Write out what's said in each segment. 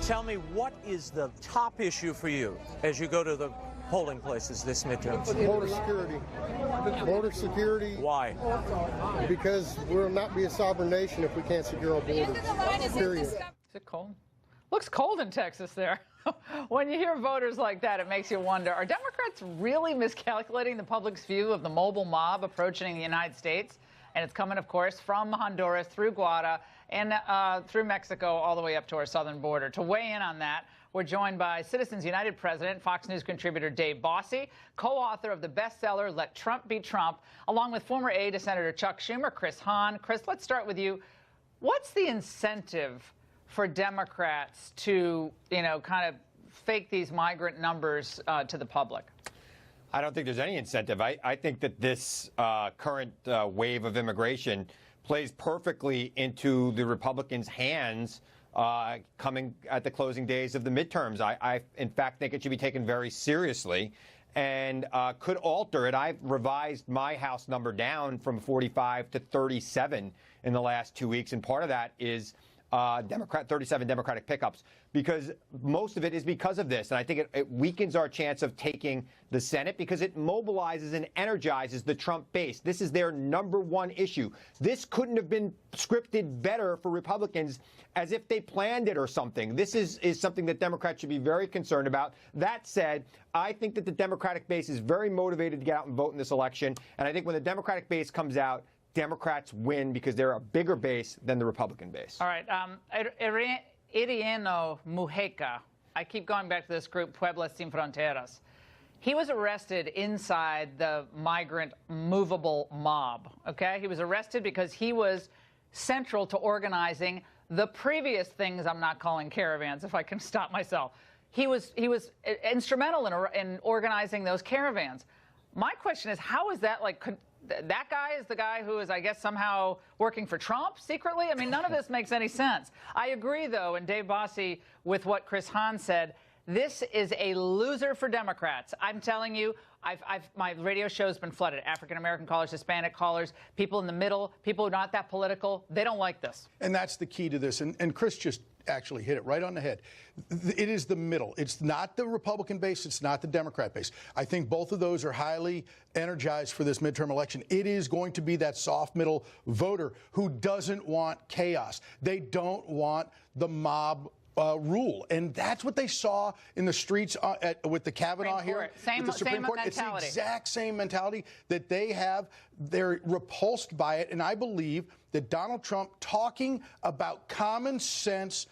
Tell me, what is the top issue for you as you go to the polling places this midterm? Border security. Border security. Why? Because we'll not be a sovereign nation if we can't secure our borders. Period. Is it cold? Looks cold in Texas there. When you hear voters like that, it makes you wonder, are Democrats really miscalculating the public's view of the mobile mob approaching the United States? And it's coming, of course, from Honduras through Guatemala and through Mexico all the way up to our southern border. To weigh in on that, we're joined by Citizens United President, Fox News contributor Dave Bossie, co-author of the bestseller Let Trump Be Trump, along with former aide to Senator Chuck Schumer, Chris Hahn. Chris, let's start with you. What's the incentive for Democrats to, kind of fake these migrant numbers to the public? I don't think there's any incentive. I think that this current wave of immigration plays perfectly into the Republicans' hands coming at the closing days of the midterms. I in fact, think it should be taken very seriously and could alter it. I've revised my House number down from 45 to 37 in the last 2 weeks, and part of that is 37 Democratic pickups, because most of it is because of this. And I think it weakens our chance of taking the Senate because it mobilizes and energizes the Trump base. This is their number one issue. This couldn't have been scripted better for Republicans, as if they planned it or something. This is something that Democrats should be very concerned about. That said, I think that the Democratic base is very motivated to get out and vote in this election. And I think when the Democratic base comes out, Democrats win because they're a bigger base than the Republican base. All right. Irieno Mujica, I keep going back to this group, Puebla Sin Fronteras. He was arrested inside the migrant movable mob, okay? He was arrested because he was central to organizing the previous things I'm not calling caravans, if I can stop myself. He was instrumental in organizing those caravans. My question is, how is that that guy is the guy who is, I guess, somehow working for Trump secretly? I mean, none of this makes any sense. I agree, though, and Dave Bossie, with what Chris Hahn said, this is a loser for Democrats. I'm telling you, my radio show has been flooded. African-American callers, Hispanic callers, people in the middle, people who are not that political. They don't like this. And that's the key to this. And Chris just actually hit it right on the head. It is the middle. It's not the Republican base. It's not the Democrat base. I think both of those are highly energized for this midterm election. It is going to be that soft middle voter who doesn't want chaos. They don't want the mob rule. And that's what they saw in the streets with the Kavanaugh hearing. With the Supreme Court. It's the exact same mentality that they have. They're repulsed by it. And I believe that Donald Trump talking about common sense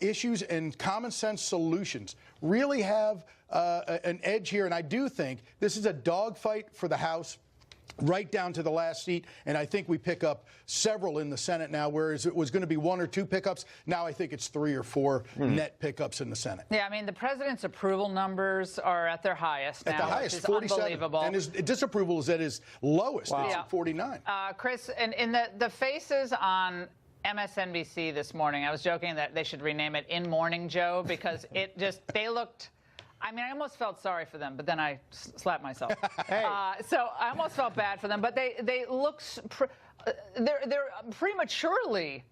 issues and common sense solutions really have an edge here. And I do think this is a dogfight for the House, right down to the last seat, and I think we pick up several in the Senate now, whereas it was going to be 1 or 2 pickups. Now I think it's 3 or 4 net pickups in the Senate. Yeah, I mean, the president's approval numbers are at their highest now, at the highest, which is 47. Unbelievable. And his disapproval is at his lowest. Wow. It's at 49. Chris, in the faces on MSNBC this morning, I was joking that they should rename it In Morning Joe, because they looked... I mean, I almost felt sorry for them, but then I slapped myself. Hey. So I almost felt bad for them, but they look they're prematurely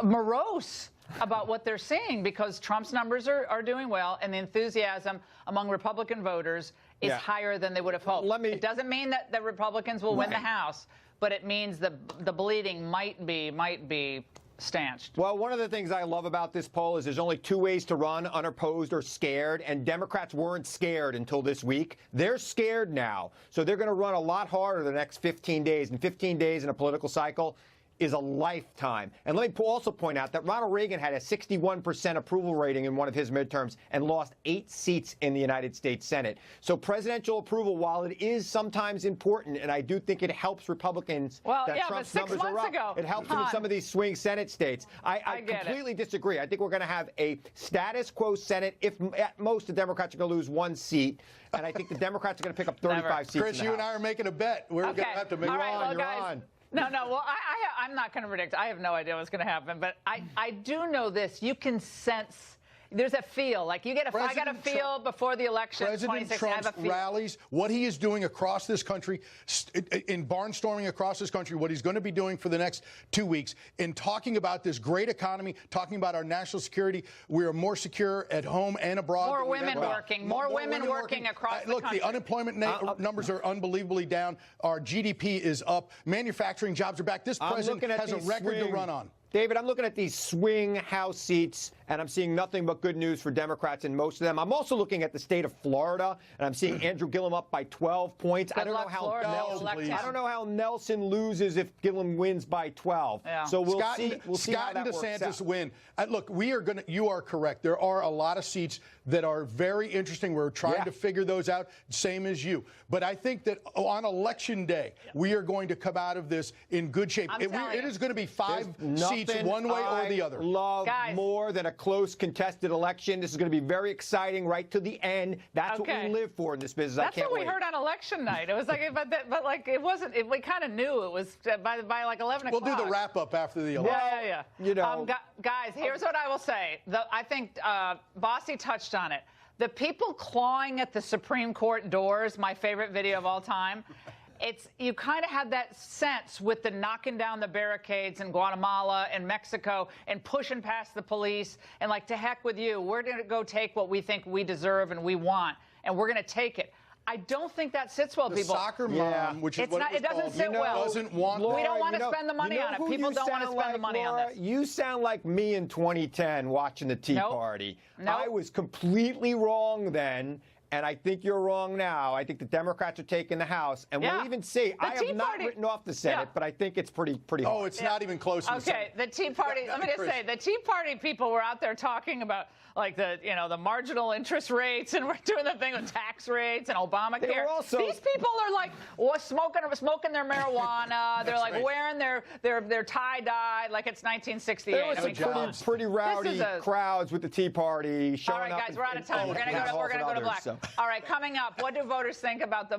morose about what they're seeing, because Trump's numbers are doing well, and the enthusiasm among Republican voters is higher than they would have hoped. It doesn't mean that the Republicans will win the House, but it means the bleeding might be stanched. Well, one of the things I love about this poll is there's only 2 ways to run: unopposed or scared. And Democrats weren't scared until this week. They're scared now. So they're going to run a lot harder the next 15 days. And 15 days in a political cycle is a lifetime. And let me also point out that Ronald Reagan had a 61% approval rating in one of his midterms and lost 8 seats in the United States Senate. So presidential approval, while it is sometimes important, and I do think it helps Republicans that Trump's numbers are up, it helps them in some of these swing Senate states. I completely disagree. I think we're going to have a status quo Senate. If at most the Democrats are going to lose 1 seat, and I think the Democrats are going to pick up 35 seats. Chris, you and I are making a bet. We're going to have to make you're on. No. Well, I'm not going to predict. I have no idea what's going to happen. But I do know this. You can sense there's a feel. Like I got a feel before the election. President Trump's rallies, what he is doing across this country, in barnstorming across this country, what he's going to be doing for the next 2 weeks, in talking about this great economy, talking about our national security. We are more secure at home and abroad. More women working. More women working across the country. Look, the unemployment numbers are unbelievably down. Our GDP is up. Manufacturing jobs are back. This president has a record to run on. David, I'm looking at these swing House seats, and I'm seeing nothing but good news for Democrats in most of them. I'm also looking at the state of Florida, and I'm seeing Andrew Gillum up by 12 points. I don't know how Nelson loses if Gillum wins by 12. Yeah. So we'll see. Scott and DeSantis win. Look, you are correct. There are a lot of seats that are very interesting. We're trying to figure those out, same as you. But I think that on Election Day, we are going to come out of this in good shape. It is going to be 5 seats one way or the other. Love more than a close contested election. This is going to be very exciting right to the end. That's what we live for in this business. That's what we heard on election night. It was like, but like it wasn't. We kind of knew it was by like 11 o'clock. We'll do the wrap up after the election. Yeah. You know, guys, here's what I will say. I think Bossy touched on it. The people clawing at the Supreme Court doors, my favorite video of all time. You kind of had that sense with the knocking down the barricades in Guatemala and Mexico and pushing past the police and like, to heck with you. We're going to go take what we think we deserve and we want, and we're going to take it. I don't think that sits well, people. The soccer mom, which is what it doesn't sit well. Doesn't want we don't want to spend the money on it. People don't want to spend the money on this. You sound like me in 2010 watching the Tea Party. I was completely wrong then. And I think you're wrong now. I think the Democrats are taking the House. And we'll even see. I have not written off the Senate, but I think it's pretty hard. Oh, it's not even close to the Senate. Okay, the Tea Party, let me just say, the Tea Party people were out there talking about like the marginal interest rates, and we're doing the thing with tax rates and Obamacare. These people are like smoking their marijuana. They're like wearing their tie-dye like it's 1968. There was some pretty rowdy crowds with the Tea Party showing up. All right, guys, we're out of time. We're going to go to black. All right, coming up, what do voters think about the